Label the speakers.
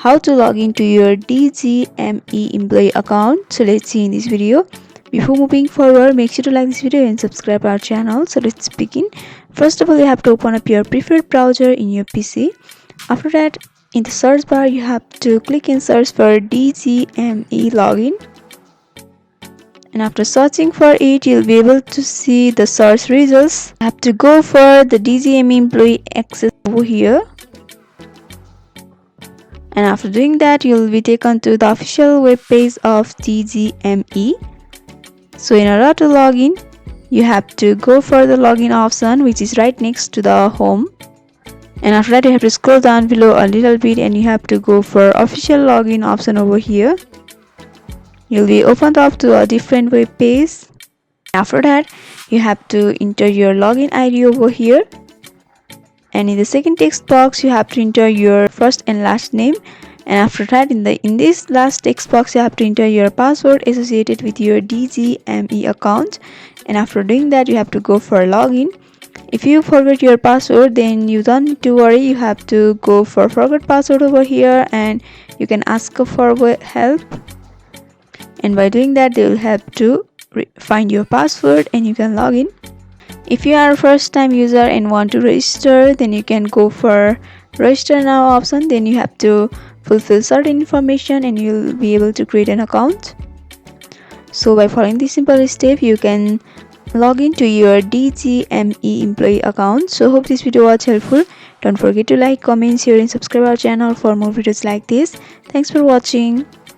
Speaker 1: how to log into your DGme employee account. So let's see in this video. Before moving forward, make sure to like this video and subscribe our channel. So let's begin. First of all, you have to open up your preferred browser in your PC. After that, in the search bar, you have to click and search for DGme login. And after searching for it, you'll be able to see the search results. You have to go for the DGme employee access over here. And after doing that, you'll be taken to the official web page of DGme. So in order to log in, you have to go for the login option, which is right next to the home. And after that, you have to scroll down below a little bit and you have to go for official login option over here. You'll be opened up to a different web page. After that, you have to enter your login ID over here. And in the second text box, you have to enter your first and last name. And after that, in this last text box, you have to enter your password associated with your DGme account. And after doing that, you have to go for login. If you forget your password, then you don't need to worry. You have to go for forgot password over here and you can ask for help. And by doing that, they will help to find your password and you can log in. If you are a first time user and want to register, then you can go for register now option. Then you have to fulfill certain information and you'll be able to create an account. So by following this simple step, you can log into your DGme employee account. So hope this video was helpful. Don't forget to like, comment, share and subscribe our channel for more videos like this. Thanks for watching.